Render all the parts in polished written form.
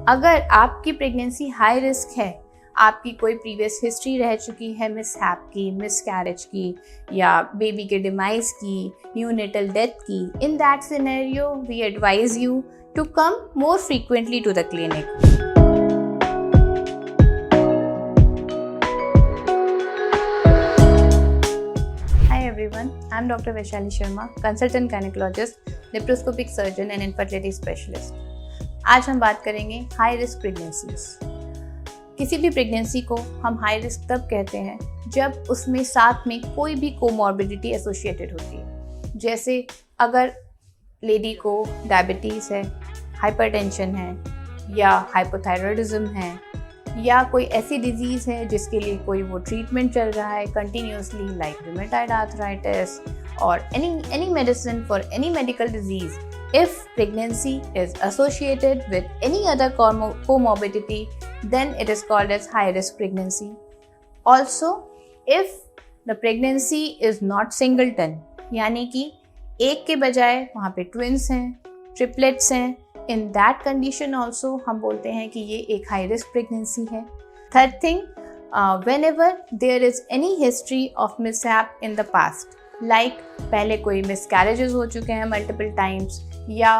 अगर आपकी pregnancy high risk है, आपकी कोई प्रीवियस हिस्ट्री रह चुकी है मिसहैप की, मिसकैरेज की या बेबी के डिमाइज की, न्यूनेटल डेथ की, in that scenario we advise you to come more frequently to the clinic. Everyone, I'm Dr. Vaishali Sharma, consultant gynecologist, laparoscopic surgeon and infertility specialist. आज हम बात करेंगे हाई रिस्क प्रेगनेंसीज. किसी भी pregnancy को हम high risk तब कहते हैं जब उसमें साथ में कोई भी कोमॉर्बिडिटी एसोसिएटेड होती है. जैसे अगर लेडी को डायबिटीज़ है, हाइपरटेंशन है या हाइपोथायरॉयडिज्म है या कोई ऐसी डिजीज़ है जिसके लिए कोई वो ट्रीटमेंट चल रहा है कंटिन्यूसली, लाइक रूमेटॉइड आर्थराइटिस और any medicine for any medical disease. If pregnancy is associated with any other comorbidity, then it is called as high risk pregnancy. Also, if the pregnancy is not singleton, यानी कि एक के बजाय वहाँ पे twins हैं, triplets हैं, in that condition also हम बोलते हैं कि ये एक high risk pregnancy है. Third thing, whenever there is any history of mishap in the past, like पहले कोई miscarriages हो चुके हैं multiple times या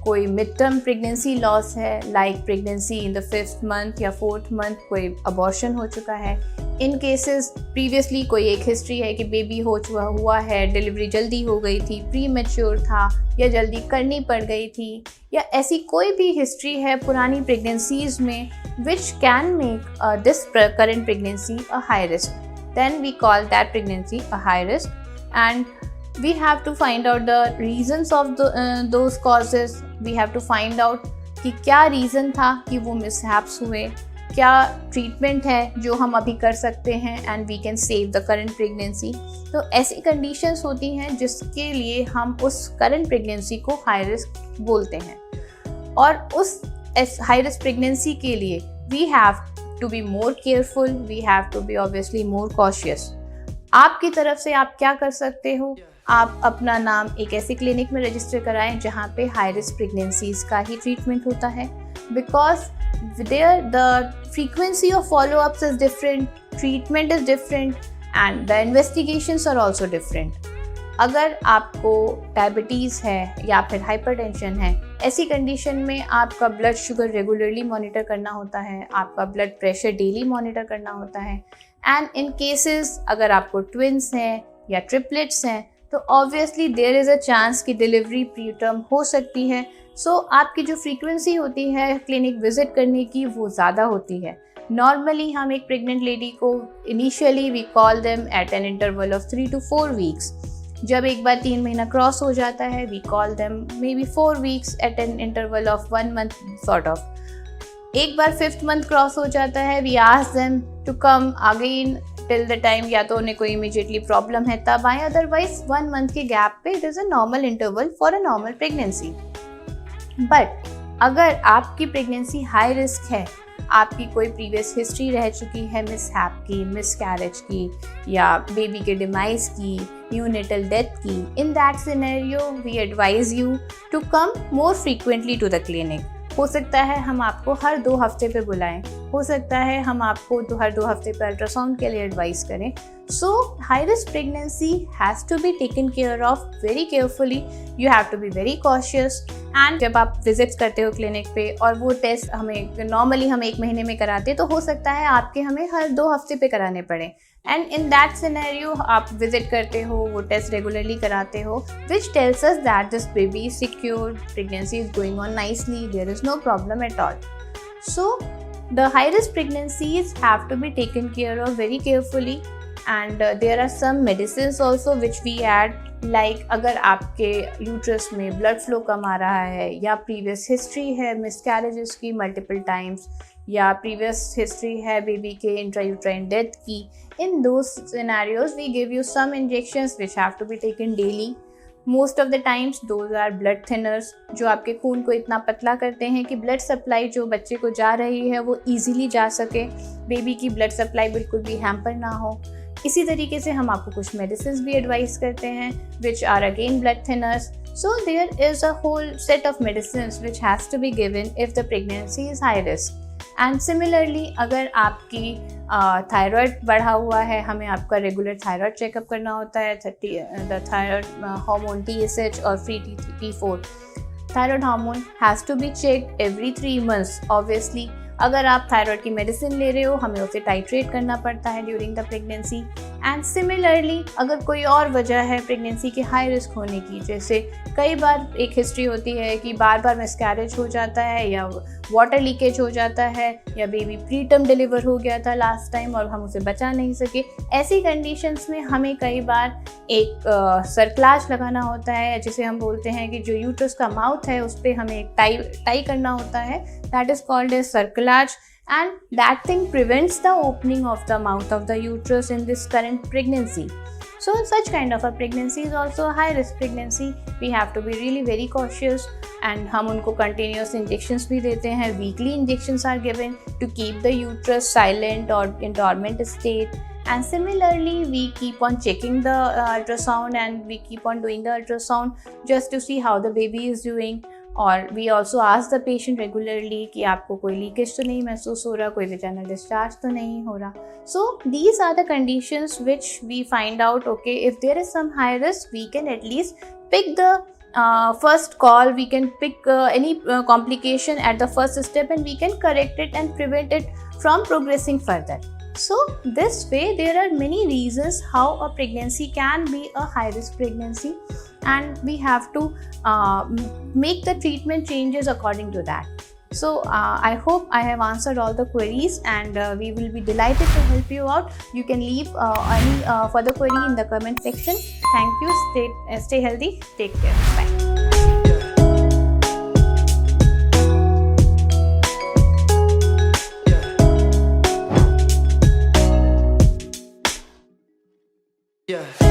कोई मिड टर्म प्रेगनेंसी लॉस है, like pregnancy in the 5th month या 4th month कोई अबॉर्शन हो चुका है. इन केसेस प्रीवियसली कोई एक हिस्ट्री है कि बेबी हुआ है, डिलीवरी जल्दी हो गई थी, प्री मैच्योर था या जल्दी करनी पड़ गई थी, या ऐसी कोई भी हिस्ट्री है पुरानी प्रेगनेंसीज में which can make this current pregnancy a high risk, then we call that pregnancy a high risk. And we have to find out the reasons of those causes. We have to find out कि क्या reason था कि वो mishaps हुए, क्या treatment है जो हम अभी कर सकते हैं and we can save the current pregnancy. तो ऐसी conditions होती हैं जिसके लिए हम उस current pregnancy को high risk बोलते हैं. और उस high risk pregnancy के लिए we have to be more careful, we have to be obviously more cautious. आपकी तरफ से आप क्या कर सकते हो, आप अपना नाम एक ऐसे क्लिनिक में रजिस्टर कराएं जहां पे हाई रिस्क प्रेगनेंसीज का ही ट्रीटमेंट होता है, because there the frequency of follow ups is different, treatment is different and the investigations are also different. अगर आपको डायबिटीज़ है या फिर हाइपरटेंशन है, ऐसी कंडीशन में आपका ब्लड शुगर रेगुलरली मॉनिटर करना होता है, आपका ब्लड प्रेशर डेली मॉनिटर करना होता है. एंड इन केसेस अगर आपको ट्विंस हैं या ट्रिपलेट्स हैं तो obviously there is a chance कि डिलीवरी प्री टर्म हो सकती है. सो आपकी जो फ्रीक्वेंसी होती है क्लिनिक विजिट करने की वो ज़्यादा होती है. नॉर्मली हम एक प्रेग्नेंट लेडी को initially we call them at an interval of 3 to 4 weeks. जब एक बार 3 महीना क्रॉस हो जाता है we call them maybe 4 weeks at an interval of 1 month sort of. एक बार 5th month क्रॉस हो जाता है we ask them to come again till the time या तो उन्हें कोई इमीडिएटली प्रॉब्लम है तब आए, अदरवाइज 1 month के गैप पे it is a normal interval for a normal pregnancy. But अगर आपकी प्रेगनेंसी हाई रिस्क है, आपकी कोई प्रीवियस हिस्ट्री रह चुकी है मिसहैप की, मिसकैरेज की या बेबी के डिमाइज की, न्यूनेटल डेथ की, in that scenario we advise you to come more frequently to the clinic. हो सकता है हम आपको हर 2 हफ्ते पे बुलाएं, हो सकता है हम आपको हर 2 हफ्ते पे अल्ट्रासाउंड के लिए एडवाइस करें. So high risk pregnancy has to be taken care of very carefully. You have to be very cautious. And जब आप विजिट्स करते हो क्लिनिक पे और वो टेस्ट हमें नॉर्मली हम 1 महीने में कराते तो हो सकता है आपके हमें हर 2 हफ्ते पे कराने पड़े. एंड इन दैट सिनेरियो आप विजिट करते हो, वो टेस्ट रेगुलरली कराते हो, which tells us that this baby is secure, pregnancy is going on nicely, there is no problem at all. So the high risk pregnancies have to be taken care of very carefully and there are some medicines also which we add, like अगर आपके uterus में blood flow कम आ रहा है या previous history है miscarriages की multiple times या previous history है बेबी के इंट्रायूट्राइन डेथ की, in those scenarios we give you some injections which have to be taken daily. Most of the times those are blood thinners जो आपके खून को इतना पतला करते हैं कि ब्लड सप्लाई जो बच्चे को जा रही है वो ईजिली जा सके, बेबी की ब्लड सप्लाई बिल्कुल भी हैम्पर ना हो. इसी तरीके से हम आपको कुछ मेडिसिन भी एडवाइस करते हैं which are again blood thinners. So there is a whole set of medicines which has to be given if the pregnancy is high risk. And similarly अगर आपकी थायराइड बढ़ा हुआ है, हमें आपका रेगुलर थायराइड चेकअप करना होता है, द थायराइड हार्मोन TSH और free T4 thyroid hormone has to be checked every 3 months. Obviously अगर आप थायराइड की मेडिसिन ले रहे हो, हमें उसे टाइट्रेट करना पड़ता है during the pregnancy. And similarly अगर कोई और वजह है प्रेगनेंसी के हाई रिस्क होने की, जैसे कई बार एक हिस्ट्री होती है कि बार बार मिसकैरेज हो जाता है या वाटर लीकेज हो जाता है या बेबी प्री टर्म डिलीवर हो गया था लास्ट टाइम और हम उसे बचा नहीं सके, ऐसी कंडीशंस में हमें कई बार एक सर्कलाज लगाना होता है, जिसे हम बोलते हैं कि जो यूट्रस का माउथ है उस पर हमें एक टाई करना होता है. That is called as cerclage, and that thing prevents the opening of the mouth of the uterus in this current pregnancy. So such kind of a pregnancy is also a high risk pregnancy. We have to be really very cautious, and हम उनको continuous injections भी देते हैं. Weekly injections are given to keep the uterus silent or in dormant state. And similarly we keep on checking the ultrasound, and we keep on doing the ultrasound just to see how the baby is doing. और we also ask the patient regularly कि आपको कोई leakage तो नहीं महसूस हो रहा, कोई वेजाइनल डिस्चार्ज तो नहीं हो रहा. So these are the conditions which we find out. Okay, if there is some high risk we can at least pick the first call, we can pick any complication at the first step, and we can correct it and prevent it from progressing further. So this way there are many reasons how a pregnancy can be a high risk pregnancy, and we have to make the treatment changes according to that. So I hope I have answered all the queries, and we will be delighted to help you out. You can leave any further query in the comment section. Thank you. Stay healthy. Take care. Bye. Yeah.